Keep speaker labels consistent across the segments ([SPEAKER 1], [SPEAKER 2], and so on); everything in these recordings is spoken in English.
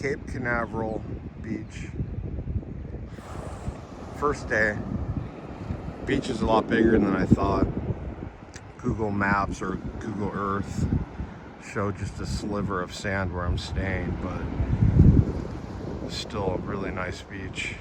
[SPEAKER 1] Cape Canaveral Beach. First day. Beach is a lot bigger than I thought. Google Maps or Google Earth showed just a sliver of sand where I'm staying, but still a really nice beach.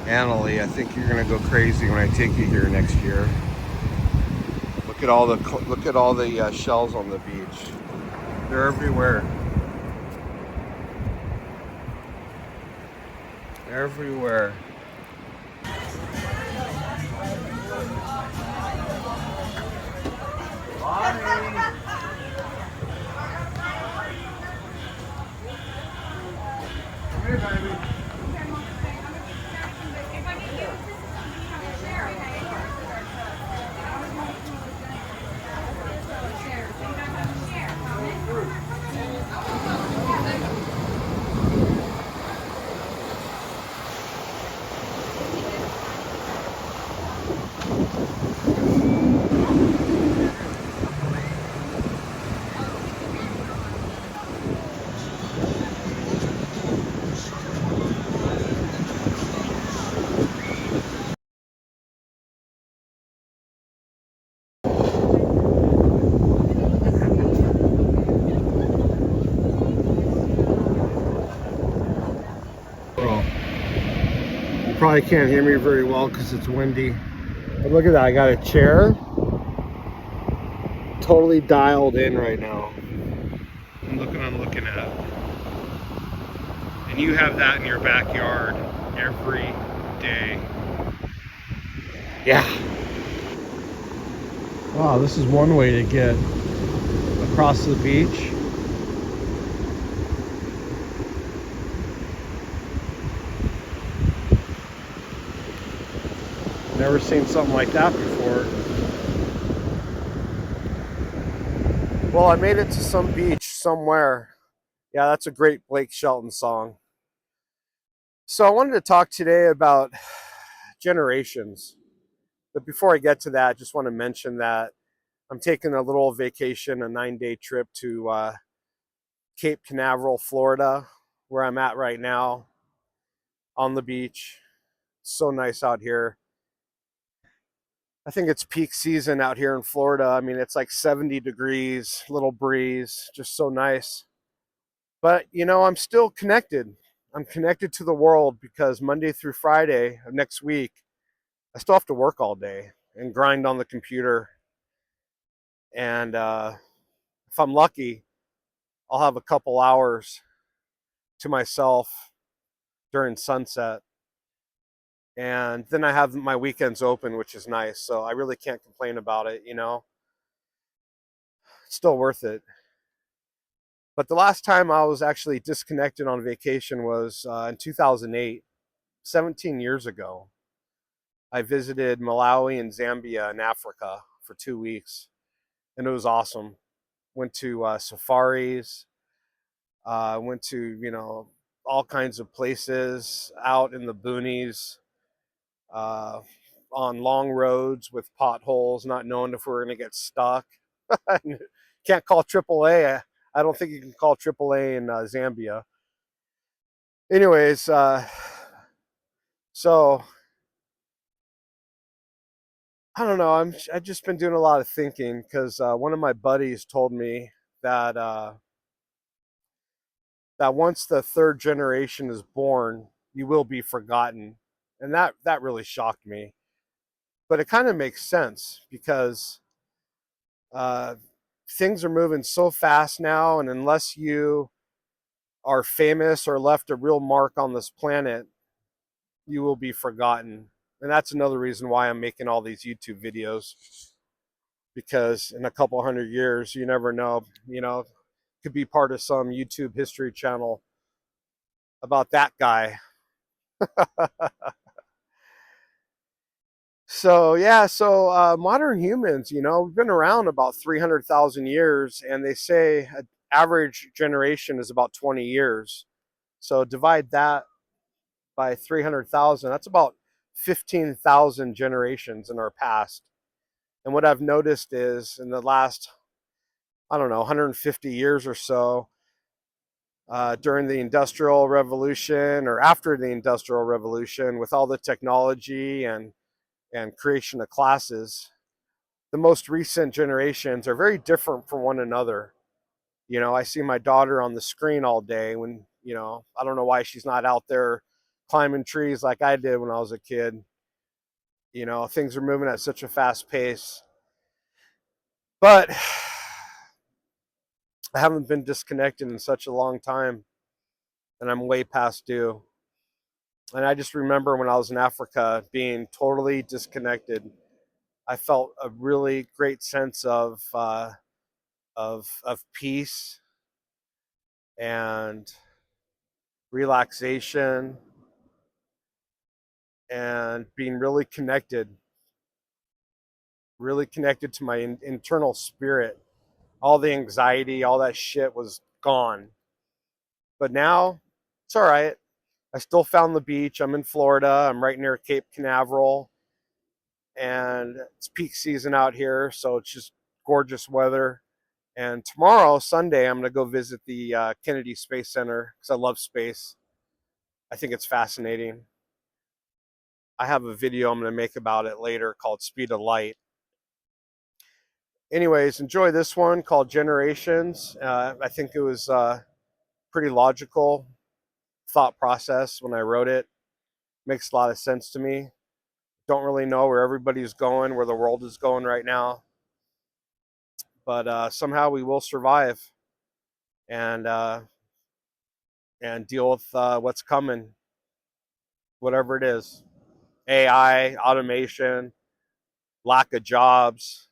[SPEAKER 1] Annalie, I think you're gonna go crazy when I take you here next year. Look at all the shells on the beach. They're everywhere. Everywhere. Hey, baby. Well, you probably can't hear me very well because it's windy. But look at that, I got a chair totally dialed in right now. And look what I'm looking at. And you have that in your backyard every day. Yeah. Wow, this is one way to get across the beach. Never seen something like that before. Well, I made it to some beach somewhere. Yeah, that's a great Blake Shelton song. So I wanted to talk today about generations. But before I get to that, I just want to mention that I'm taking a little vacation, a 9-day trip to Cape Canaveral, Florida, where I'm at right now on the beach. It's so nice out here. I think it's peak season out here in Florida. I mean, it's like 70 degrees, little breeze, just so nice. But, you know, I'm still connected. I'm connected to the world because Monday through Friday of next week, I still have to work all day and grind on the computer. And if I'm lucky, I'll have a couple hours to myself during sunset. And then I have my weekends open, which is nice. So I really can't complain about it, you know. It's still worth it. But the last time I was actually disconnected on vacation was in 2008, 17 years ago. I visited Malawi and Zambia in Africa for 2 weeks, and it was awesome. Went to safaris, went to, you know, all kinds of places out in the boonies, uh, on long roads with potholes, not knowing if we were going to get stuck. Can't call AAA. I don't think you can call AAA in Zambia. Anyways, so I don't know. I've just been doing a lot of thinking because one of my buddies told me that that once the third generation is born, you will be forgotten, and that really shocked me. But it kind of makes sense because uh, things are moving so fast now, and unless you are famous or left a real mark on this planet, you will be forgotten. And that's another reason why I'm making all these YouTube videos, because in a couple hundred years, you never know, you know, could be part of some YouTube history channel about that guy. So yeah, so modern humans, we've been around about 300,000 years, and they say an average generation is about 20 years. So divide that by 300,000, that's about 15,000 generations in our past. And what I've noticed is in the last, I don't know, 150 years or so, during the Industrial Revolution or after the Industrial Revolution, with all the technology and creation of classes, the most recent generations are very different from one another. I see my daughter on the screen all day when, I don't know why she's not out there climbing trees like I did when I was a kid. Things are moving at such a fast pace. But I haven't been disconnected in such a long time, and I'm way past due. And I just remember when I was in Africa being totally disconnected. I felt a really great sense of peace and relaxation and being really connected to my internal spirit. All the anxiety, all that shit was gone. But now it's all right. I still found the beach. I'm in Florida. I'm right near Cape Canaveral, and it's peak season out here, so it's just gorgeous weather. And tomorrow, Sunday, I'm going to go visit the Kennedy Space Center because I love space. I think it's fascinating. I have a video I'm going to make about it later called Speed of Light. Anyways, enjoy this one called Generations. I think it was pretty logical thought process when I wrote it. Makes a lot of sense to me. Don't really know where everybody's going, where the world is going right now, but somehow we will survive and and deal with what's coming, whatever it is. AI, automation, lack of jobs,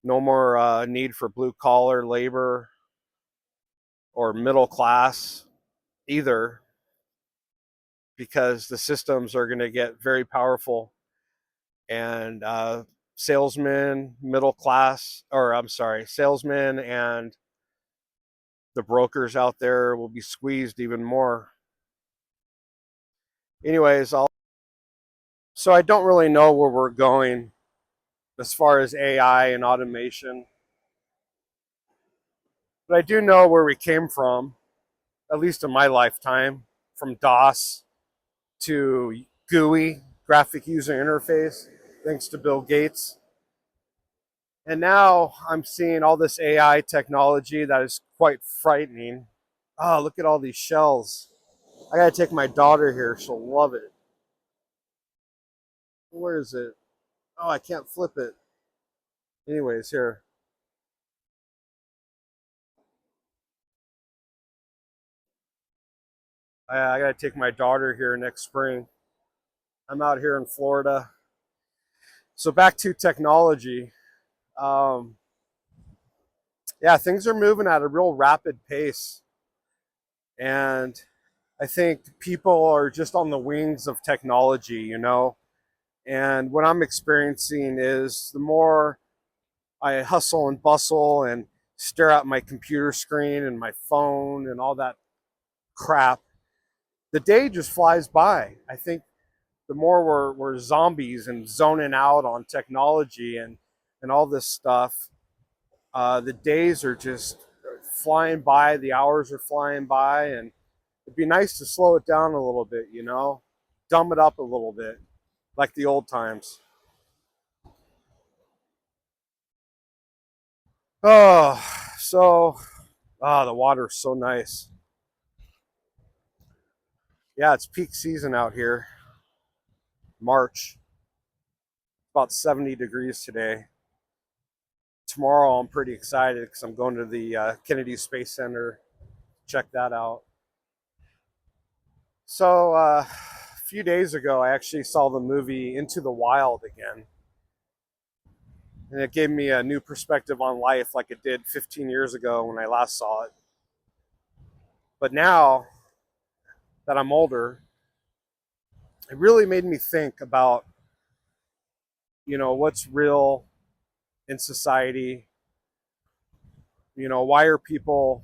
[SPEAKER 1] no more need for blue collar labor or middle class either, because the systems are going to get very powerful, and salesmen, middle class, or I'm sorry, salesmen and the brokers out there will be squeezed even more. Anyways, so I don't really know where we're going as far as AI and automation, but I do know where we came from, at least in my lifetime, from DOS to GUI, graphic user interface, thanks to Bill Gates. And now I'm seeing all this AI technology that is quite frightening. Oh, look at all these shells. I gotta take my daughter here. She'll love it. Where is it? Oh, I can't flip it. Anyways, here. I gotta take my daughter here next spring. I'm out here in Florida. So back to technology. Um, yeah, things are moving at a real rapid pace. And I think people are just on the wings of technology. And what I'm experiencing is the more I hustle and bustle and stare at my computer screen and my phone and all that crap, the day just flies by. I think the more we're zombies and zoning out on technology and all this stuff, the days are just flying by, the hours are flying by, and it'd be nice to slow it down a little bit, dumb it up a little bit, like the old times. Oh, so, the water's so nice. Yeah, it's peak season out here, March, about 70 degrees today. Tomorrow, I'm pretty excited because I'm going to the Kennedy Space Center. Check that out. So, a few days ago, I actually saw the movie Into the Wild again. And it gave me a new perspective on life like it did 15 years ago when I last saw it. But now that I'm older, it really made me think about what's real in society. Why are people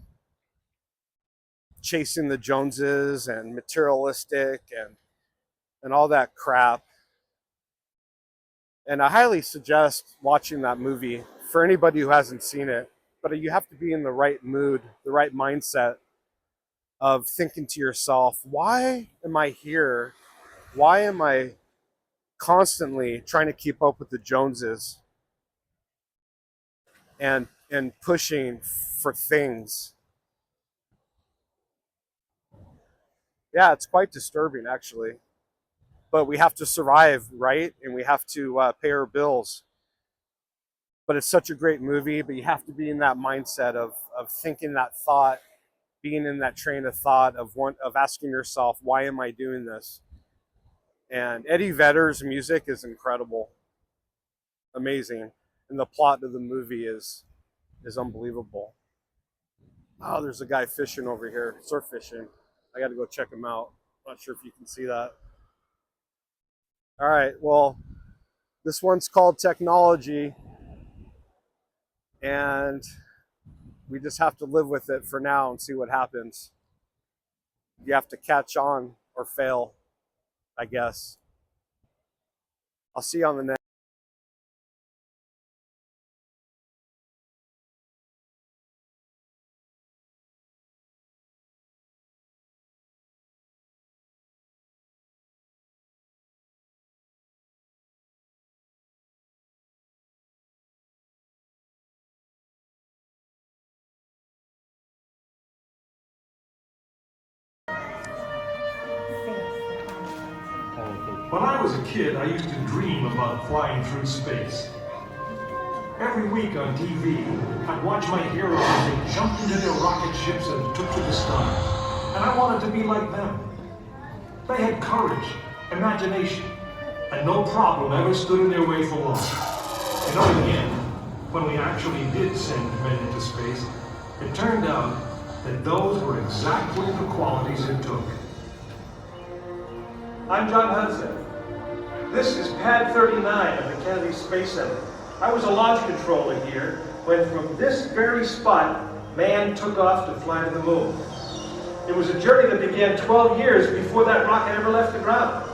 [SPEAKER 1] chasing the Joneses and materialistic and all that crap? And I highly suggest watching that movie for anybody who hasn't seen it. But you have to be in the right mood, the right mindset of thinking to yourself, why am I here? Why am I constantly trying to keep up with the Joneses and pushing for things? Yeah, it's quite disturbing, actually. But we have to survive, right? And we have to pay our bills. But it's such a great movie, but you have to be in that mindset of thinking that thought, being in that train of thought of asking yourself, why am I doing this? And Eddie Vedder's music is incredible, amazing, and the plot of the movie is unbelievable. Oh, there's a guy fishing over here, surf fishing. I got to go check him out. Not sure if you can see that. All right, well, this one's called Technology, and we just have to live with it for now and see what happens. You have to catch on or fail, I guess. I'll see you on the next.
[SPEAKER 2] When I was a kid, I used to dream about flying through space. Every week on TV, I'd watch my heroes as they jumped into their rocket ships and took to the stars. And I wanted to be like them. They had courage, imagination, and no problem ever stood in their way for long. And in the end, when we actually did send men into space, it turned out that those were exactly the qualities it took.
[SPEAKER 3] I'm John Hudson. This is Pad 39 of the Kennedy Space Center. I was a launch controller here when from this very spot, man took off to fly to the moon. It was a journey that began 12 years before that rocket ever left the ground.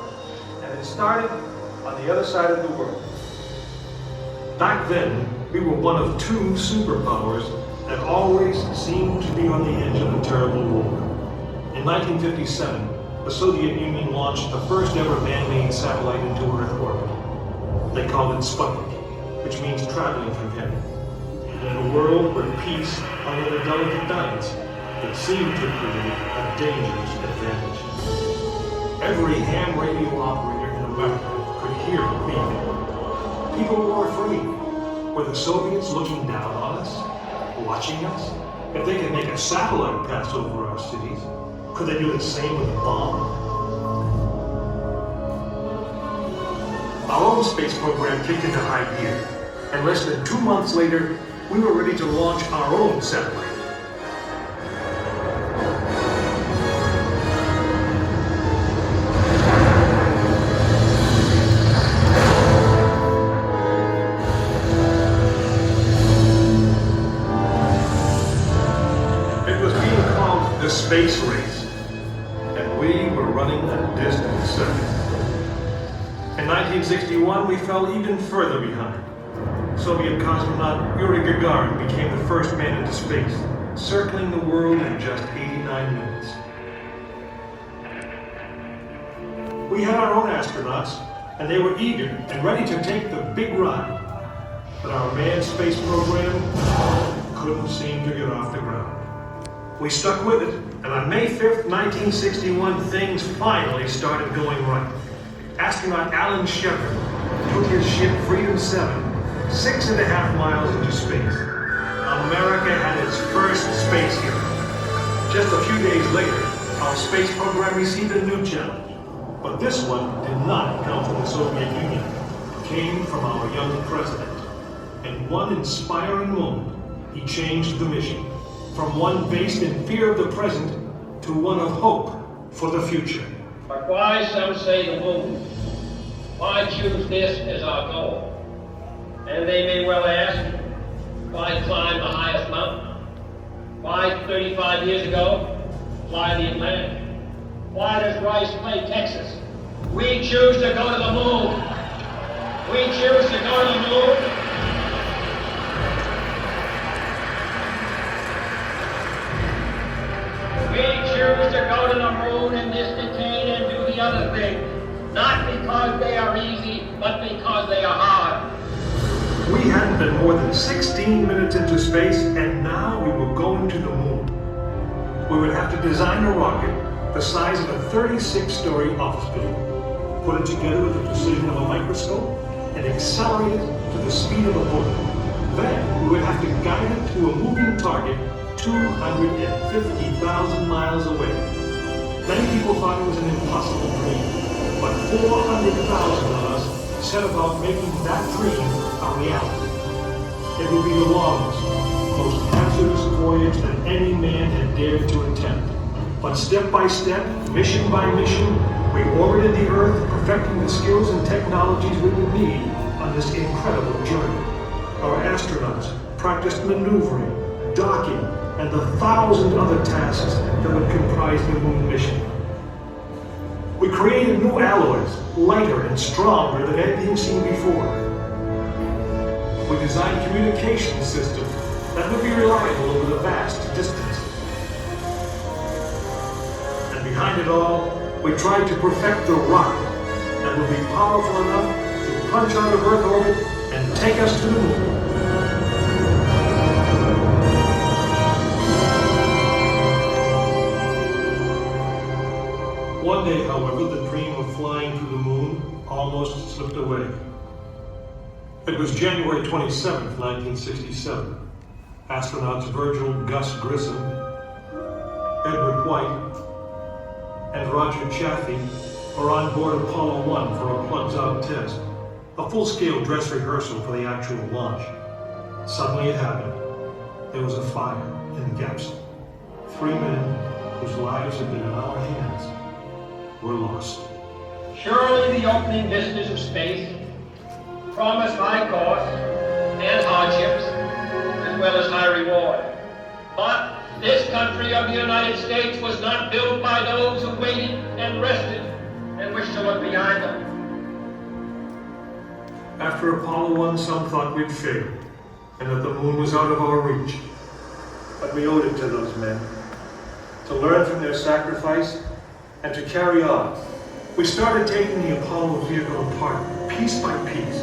[SPEAKER 3] And it started on the other side of the world.
[SPEAKER 2] Back then, we were one of two superpowers that always seemed to be on the edge of a terrible war. In 1957, the Soviet Union launched the first ever man-made satellite into Earth orbit. They called it Sputnik, which means traveling from heaven. And in a world where peace hung in a delicate balance, it seemed to create a dangerous advantage. Every ham radio operator in America could hear it beeping. People were afraid. Were the Soviets looking down on us? Watching us? If they could make a satellite pass over our cities, could they do the same with a bomb? Our own space program kicked into high gear, and less than 2 months later, we were ready to launch our own satellite. It was being called the space race, and we were running a distant second. In 1961, we fell even further behind. Soviet cosmonaut Yuri Gagarin became the first man into space, circling the world in just 89 minutes. We had our own astronauts, and they were eager and ready to take the big ride. But our manned space program couldn't seem to get off the ground. We stuck with it, and on May 5th, 1961, things finally started going right. Astronaut Alan Shepard took his ship Freedom 7 6.5 miles into space. America had its first space hero. Just a few days later, our space program received a new challenge. But this one did not come from the Soviet Union. It came from our young president. In one inspiring moment, he changed the mission from one based in fear of the present to one of hope for the future.
[SPEAKER 4] But why, some say, the moon? Why choose this as our goal? And they may well ask, why climb the highest mountain? Why 35 years ago, fly the Atlantic? Why does Rice play Texas? We choose to go to the moon. We choose to go to the moon. We choose to go to the moon in this decade and do the other thing. Not because they are easy, but because they are hard.
[SPEAKER 2] We hadn't been more than 16 minutes into space, and now we were going to the moon. We would have to design a rocket the size of a 36-story office building, put it together with the precision of a microscope, and accelerate it to the speed of a bullet. Then we would have to guide it to a moving target 250,000 miles away. Many people thought it was an impossible dream, but 400,000 of us set about making that dream a reality. It would be the longest, most hazardous voyage that any man had dared to attempt. But step by step, mission by mission, we orbited the Earth, perfecting the skills and technologies we would need on this incredible journey. Our astronauts practiced maneuvering, docking, and the 1,000 other tasks that would comprise the moon mission. We created new alloys, lighter and stronger than anything seen before. We designed a communication system that would be reliable over the vast distances. And behind it all, we tried to perfect the rocket that would be powerful enough to punch out of Earth orbit and take us to the moon. One day, however, the dream of flying to the moon almost slipped away. It was January 27th, 1967. Astronauts Virgil Gus Grissom, Edward White, and Roger Chaffee were on board Apollo 1 for a plugs-out test, a full-scale dress rehearsal for the actual launch. Suddenly it happened. There was a fire in the capsule. 3 men whose lives had been in our hands were lost.
[SPEAKER 4] Surely the opening vistas of space promise high costs and hardships, as well as high reward. But this country of the United States was not built by those who waited and rested and wished to look behind them.
[SPEAKER 2] After Apollo 1, some thought we'd failed, and that the moon was out of our reach. But we owed it to those men to learn from their sacrifice and to carry on. We started taking the Apollo vehicle apart, piece by piece.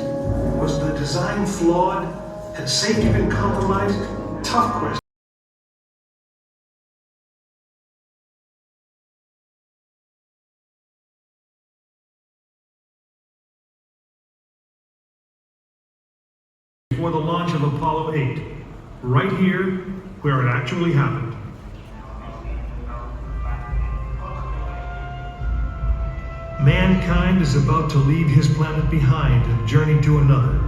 [SPEAKER 2] Was the design flawed? Had safety been compromised? Tough question. Before the launch of Apollo 8, right here, where it actually happened. Mankind is about to leave his planet behind and journey to another.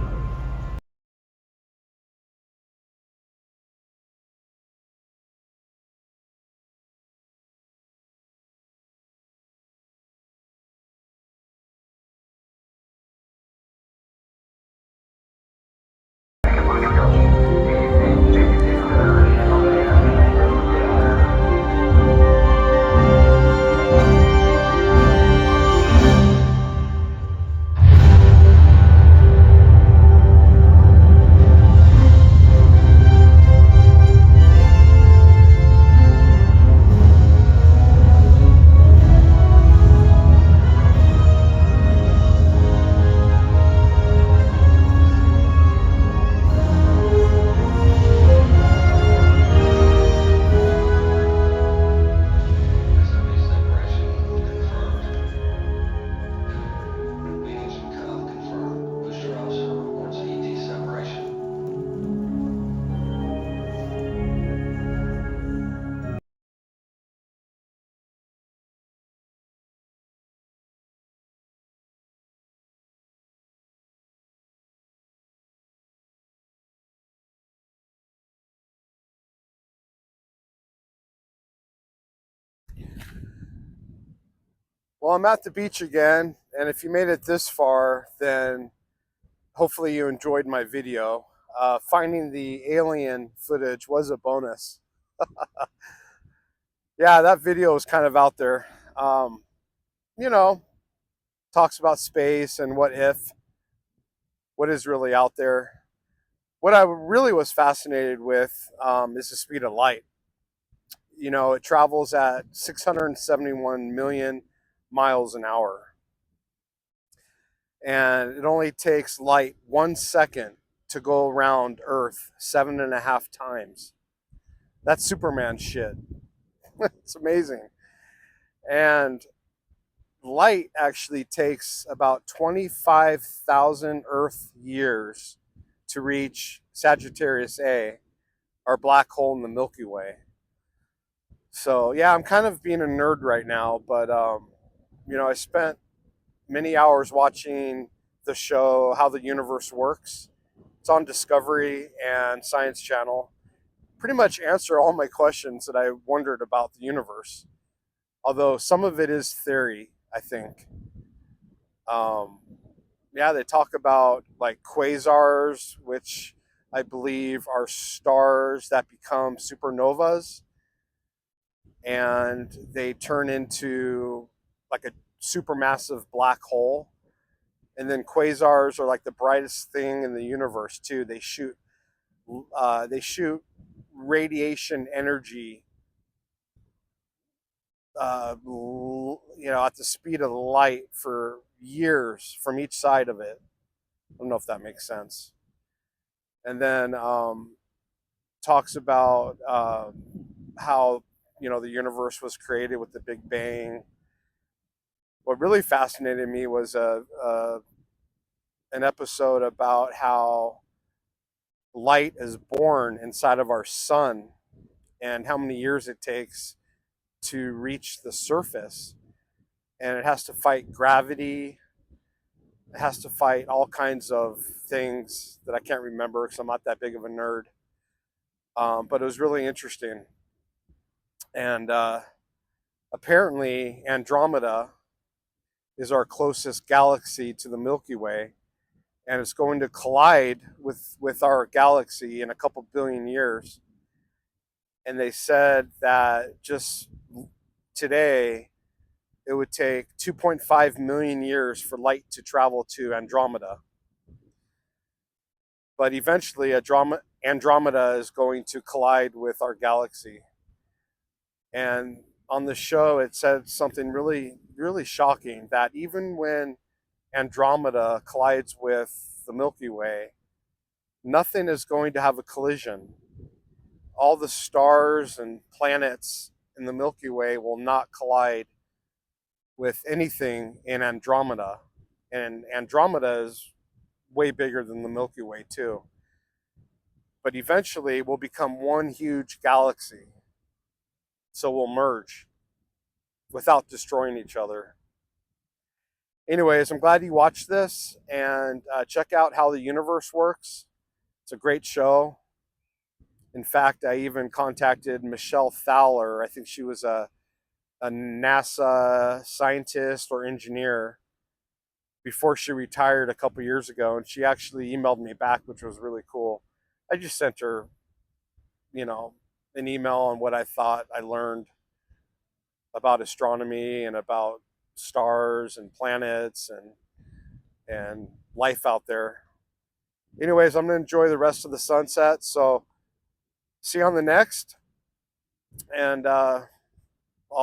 [SPEAKER 1] Well, I'm at the beach again, and if you made it this far, then hopefully you enjoyed my video. Finding the alien footage was a bonus. Yeah, that video is kind of out there. Um, you know, talks about space and what if, what is really out there. What I really was fascinated with is the speed of light. You know, it travels at 671 million miles an hour. And it only takes light 1 second to go around Earth 7.5 times. That's Superman shit. It's amazing. And light actually takes about 25,000 Earth years to reach Sagittarius A, our black hole in the Milky Way. So yeah, I'm kind of being a nerd right now, but I spent many hours watching the show How the Universe Works. It's on Discovery and Science Channel. Pretty much answer all my questions that I wondered about the universe. Although some of it is theory, I think. Um, yeah, they talk about like quasars, which I believe are stars that become supernovas and they turn into like a supermassive black hole. And then quasars are like the brightest thing in the universe too. They shoot radiation energy, at the speed of light for years from each side of it. I don't know if that makes sense. And then talks about how the universe was created with the Big Bang. What really fascinated me was an episode about how light is born inside of our sun and how many years it takes to reach the surface. And it has to fight gravity. It has to fight all kinds of things that I can't remember because I'm not that big of a nerd. But it was really interesting. And apparently, Andromeda is our closest galaxy to the Milky Way, and it's going to collide with our galaxy in a couple billion years. And they said that just today, it would take 2.5 million years for light to travel to Andromeda. But eventually, Andromeda is going to collide with our galaxy. And on the show, it said something really, really shocking that even when Andromeda collides with the Milky Way, nothing is going to have a collision. All the stars and planets in the Milky Way will not collide with anything in Andromeda. And Andromeda is way bigger than the Milky Way, too. But eventually, we'll become one huge galaxy. So we'll merge without destroying each other. Anyways, I'm glad you watched this and check out How the Universe Works. It's a great show. In fact, I even contacted Michelle Fowler. I think she was a NASA scientist or engineer before she retired a couple years ago, and she actually emailed me back, which was really cool. I just sent her, an email on what I thought I learned about astronomy and about stars and planets and life out there. Anyways, I'm gonna enjoy the rest of the sunset. So see you on the next, and I'll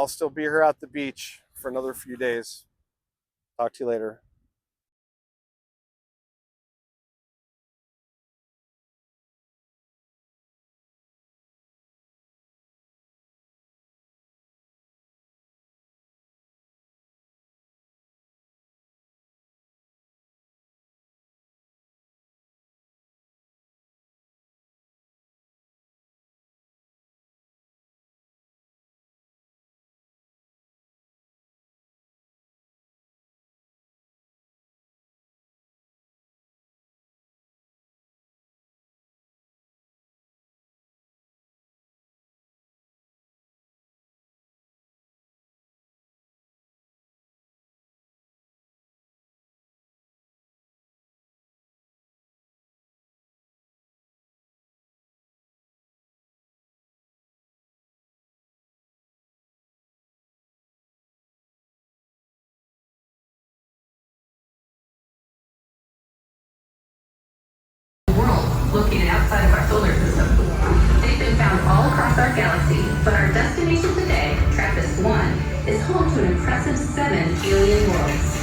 [SPEAKER 1] still be here at the beach for another few days. Talk to you later.
[SPEAKER 5] located outside of our solar system. They've been found all across our galaxy, but our destination today, TRAPPIST-1, is home to an impressive 7 alien worlds.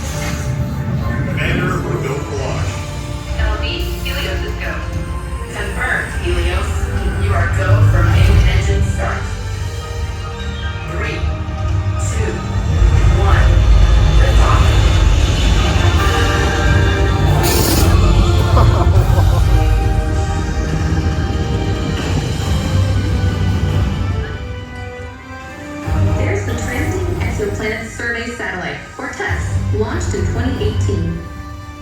[SPEAKER 2] Commander, we're built for launch.
[SPEAKER 5] LB, Helios is go. Confirmed, Helios. You are go for main engine start. 3, 2, 1. Lift There's the Transiting Exoplanet Survey Satellite, or TESS, launched in 2018.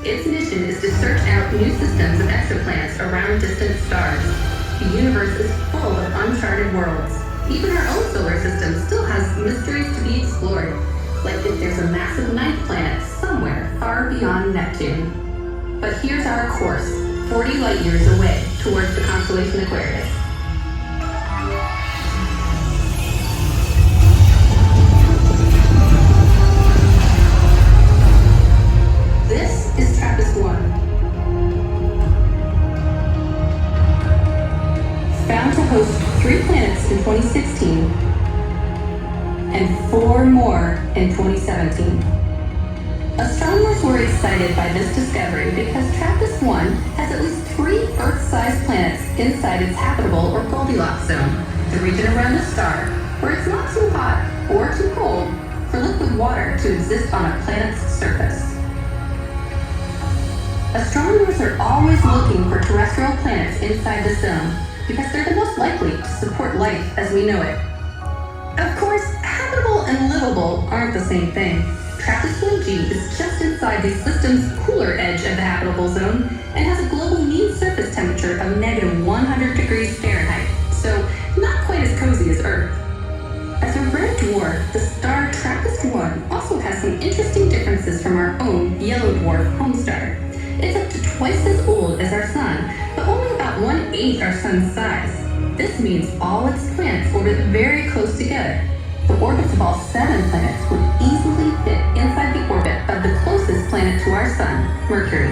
[SPEAKER 5] Its mission is to search out new systems of exoplanets around distant stars. The universe is full of uncharted worlds. Even our own solar system still has mysteries to be explored, like if there's a massive ninth planet somewhere far beyond Neptune. But here's our course, 40 light years away, towards the constellation Aquarius. This is TRAPPIST-1. Found to host 3 planets in 2016 and 4 more in 2017. Astronomers were excited by this discovery because TRAPPIST-1 has at least 3 Earth-sized planets inside its habitable or Goldilocks zone, the region around the star where it's not too hot or too cold for liquid water to exist on a planet's surface. Astronomers are always looking for terrestrial planets inside the zone because they're the most likely to support life as we know it. Of course, habitable and livable aren't the same thing. TRAPPIST-1G is just inside the system's cooler edge of the habitable zone and has a global mean surface temperature of -100 degrees Fahrenheit, so not quite as cozy as Earth. As a red dwarf, the star TRAPPIST-1 also has some interesting differences from our own yellow dwarf home star. It's up to twice as old as our sun, but only about 1/8 our sun's size. This means all its planets orbit very close together. The orbits of all 7 planets would easily fit inside the orbit of the closest planet to our sun, Mercury.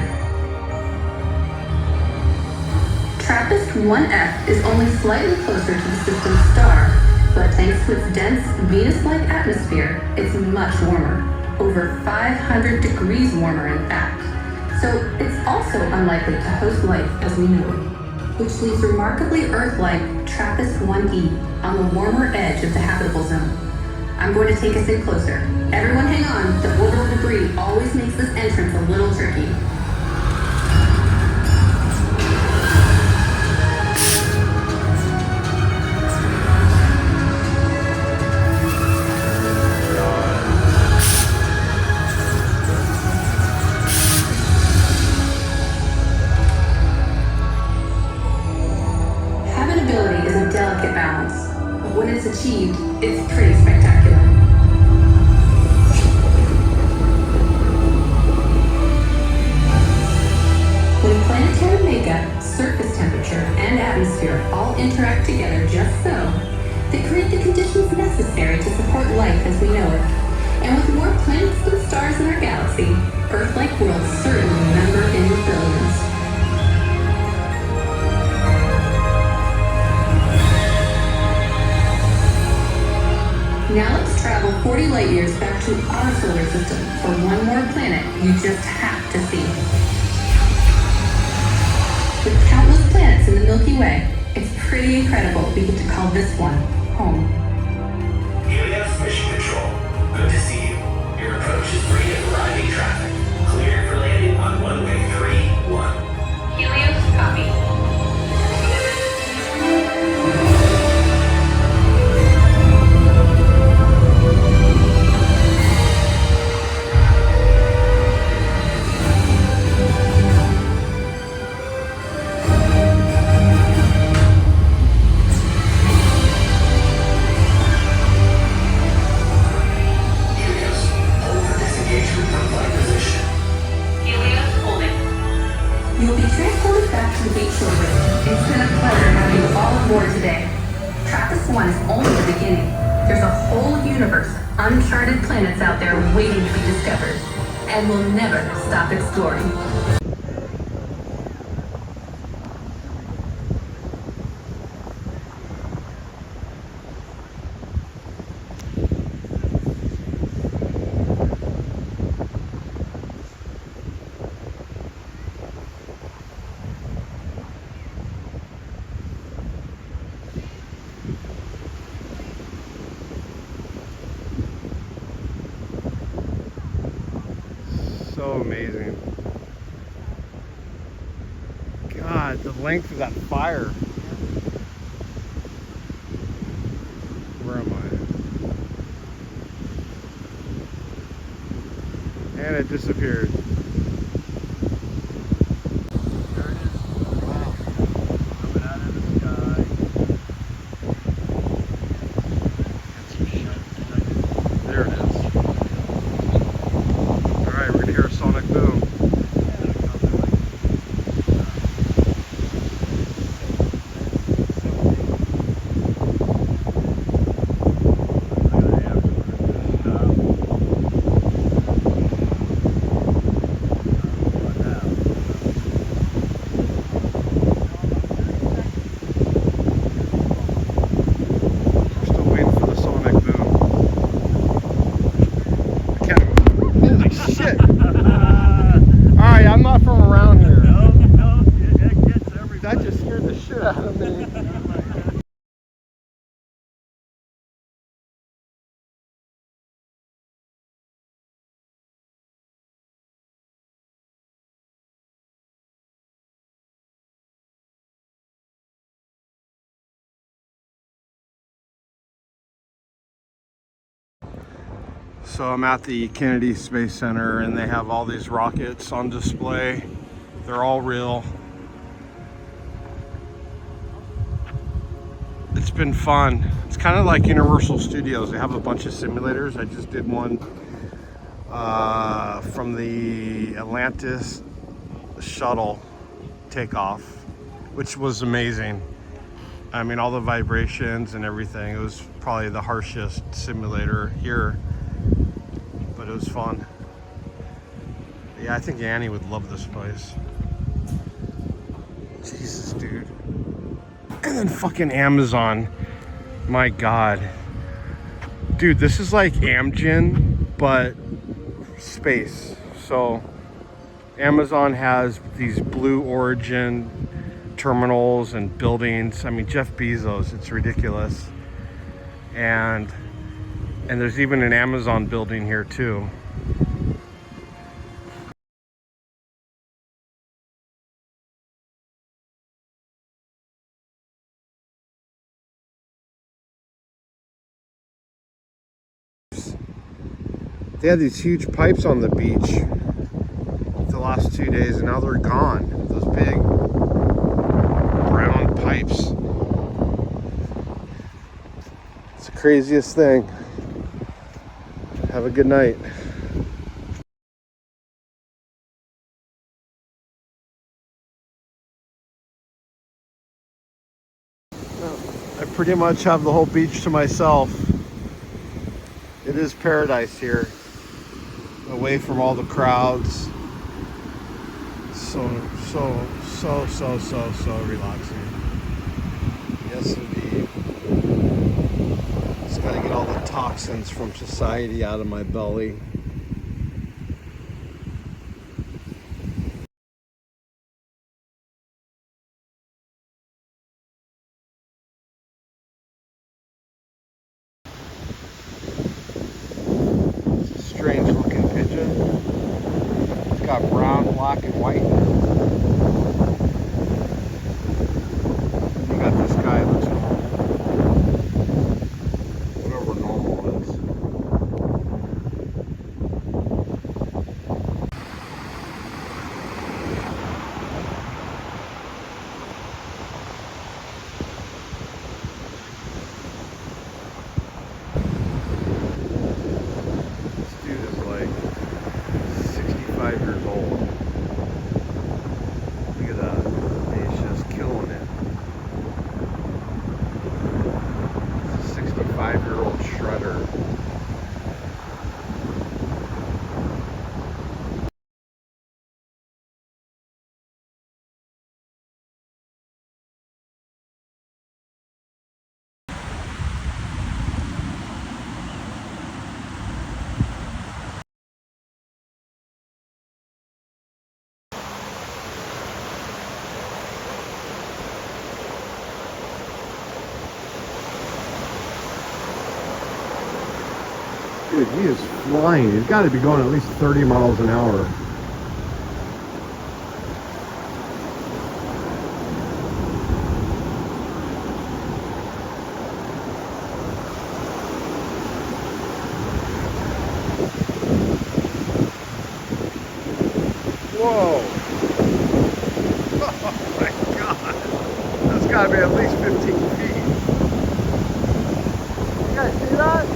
[SPEAKER 5] TRAPPIST-1F is only slightly closer to the system's star, but thanks to its dense Venus-like atmosphere, it's much warmer, over 500 degrees warmer in fact. So it's also unlikely to host life as we know it, which leaves remarkably Earth-like TRAPPIST-1E on the warmer edge of the habitable zone. I'm going to take us in closer. Everyone hang on, the orbital debris always makes this entrance a little tricky. Habitability is a delicate balance, but when it's achieved, it's pretty spectacular. When planetary makeup, surface temperature, and atmosphere all interact together just so, they create the conditions necessary to support life as we know it. And with more planets than stars in our galaxy, Earth-like worlds certainly number in the billions. Now let's travel 40 light years back to our solar system for one more planet you just have to see. With countless planets in the Milky Way, it's pretty incredible we get to call this one home.
[SPEAKER 6] Helios Mission Control. Good to see you. Your approach is free of arriving traffic. Cleared for landing on runway 31.
[SPEAKER 5] Helios, copy. You'll be transported back to the beach orbit. It's been a pleasure having you all aboard today. TRAPPIST-1 is only the beginning. There's a whole universe, uncharted planets out there waiting to be discovered. And we'll never stop exploring.
[SPEAKER 1] amazing. God, the length of that fire. Where am I? And it disappeared. There it is. Wow. Coming out of the sky. There it is. Alright, we're gonna hear a sonic boom. Shit. Alright, I'm not from around here.
[SPEAKER 7] No, that gets everybody.
[SPEAKER 1] That just scared the shit out of me. So I'm at the Kennedy Space Center and they have all these rockets on display. They're all real. It's been fun. It's kind of like Universal Studios. They have a bunch of simulators. I just did one from the Atlantis shuttle takeoff, which was amazing. I mean, all the vibrations and everything. It was probably the harshest simulator here, but it was fun. Yeah, I think Annie would love this place. Jesus, dude. And then fucking Amazon. My God. Dude, this is like Amgen, but space. So Amazon has these Blue Origin terminals and buildings. I mean, Jeff Bezos, it's ridiculous. And there's even an Amazon building here too. They had these huge pipes on the beach the last 2 days, and now they're gone. Those big brown pipes. It's the craziest thing. Have a good night. I pretty much have the whole beach to myself. It is paradise here, away from all the crowds. So relaxing. Yes, indeed. Just gotta get all the toxins from society out of my belly. It's a strange looking pigeon. It's got brown, black, and white. You got this guy that looks normal. Whatever normal is. This dude is like 65 years old. Look at that. He's just killing it. 65-year-old shredder. Dude, he is flying. He's got to be going at least 30 miles an hour. gotta be at least 15 feet. You guys see that?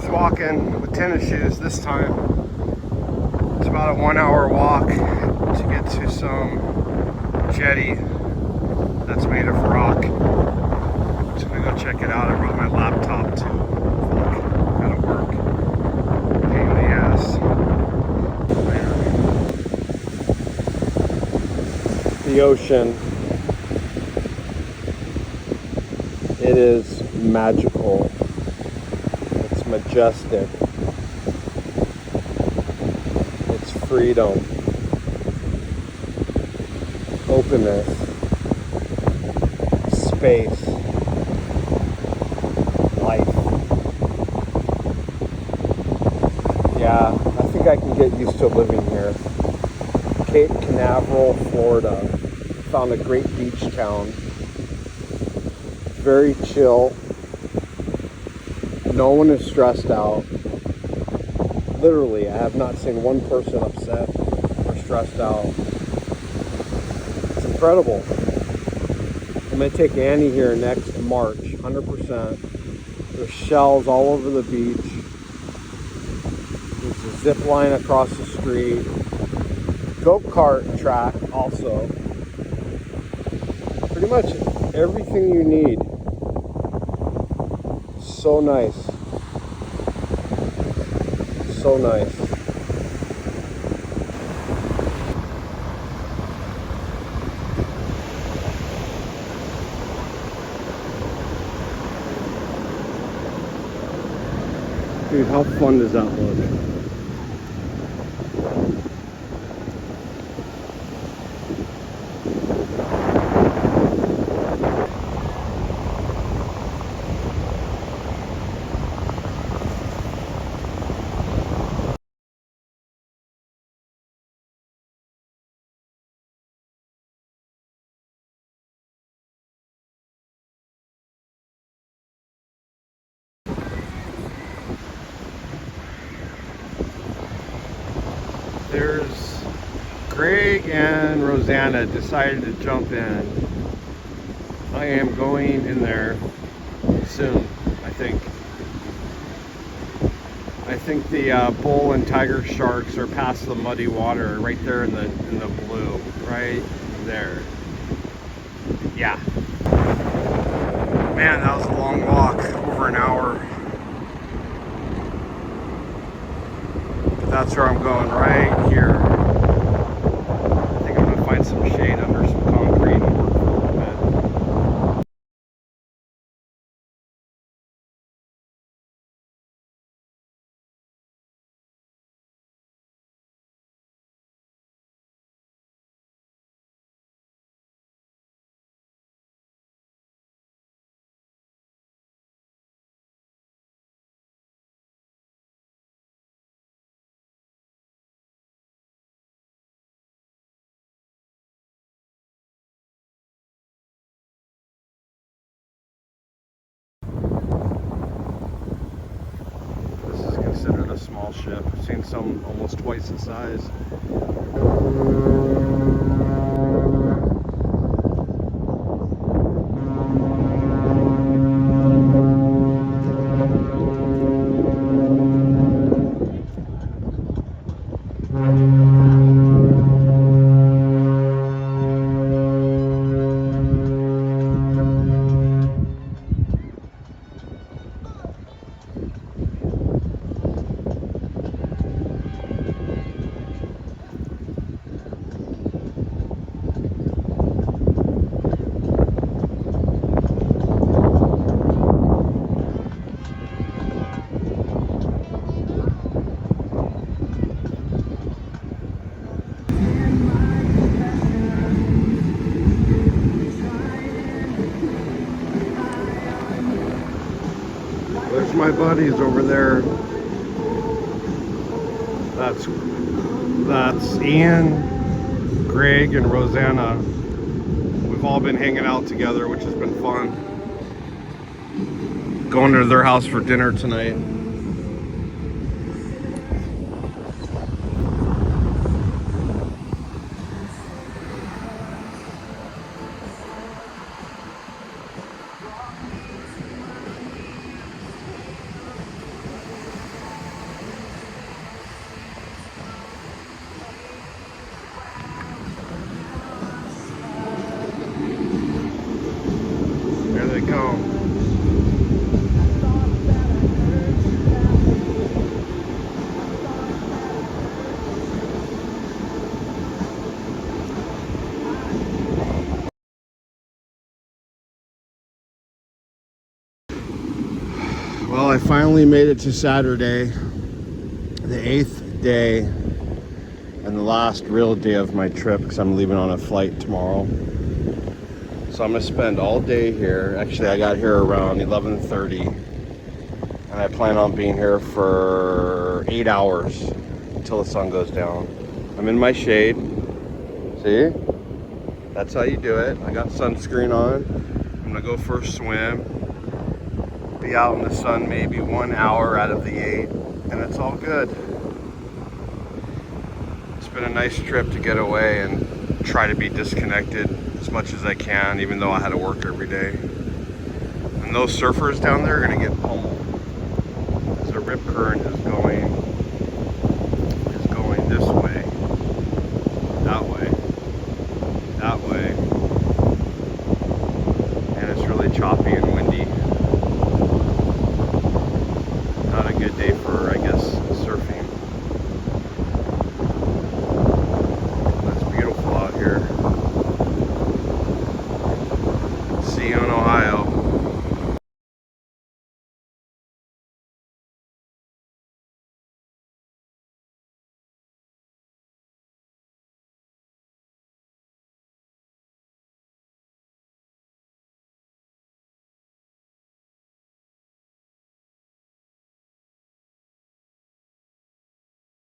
[SPEAKER 1] Walking with tennis shoes this time. It's about a 1 hour walk to get to some jetty that's made of rock. So I'm gonna go check it out. I brought my laptop too. Gotta work. Pain in the ass. The ocean. It is magical. Majestic. It's freedom, openness, space, life. Yeah, I think I can get used to living here. Cape Canaveral, Florida. Found a great beach town. Very chill. No one is stressed out. Literally, I have not seen one person upset or stressed out. It's incredible. I'm going to take Annie here next March, 100%. There's shells all over the beach. There's a zip line across the street. Go-kart track also. Pretty much everything you need. So nice. So nice. Dude, how fun does that look? There's Greg and Rosanna decided to jump in. I am going in there soon, I think. I think the bull and tiger sharks are past the muddy water, right there in the blue, right there. Yeah. Man, that was a long walk, over an hour. That's where I'm going, right here. I think I'm going to find some shade under some concrete and work for a little bit. This is considered a small ship. I've seen some almost twice the size. my buddies over there. That's Ian, Greg, and Rosanna. We've all been hanging out together, which has been fun. Going to their house for dinner tonight. There they come. Well, I finally made it to Saturday, the 8th day and the last real day of my trip, because I'm leaving on a flight tomorrow. So I'm gonna spend all day here. Actually, I got here around 11:30, and I plan on being here for 8 hours until the sun goes down. I'm in my shade. See? That's how you do it. I got sunscreen on. I'm gonna go for a swim. Be out in the sun maybe 1 hour out of the 8, and it's all good. It's been a nice trip to get away and try to be disconnected as much as I can, even though I had to work every day. And those surfers down there are gonna get pummeled, as the rip current is going this way.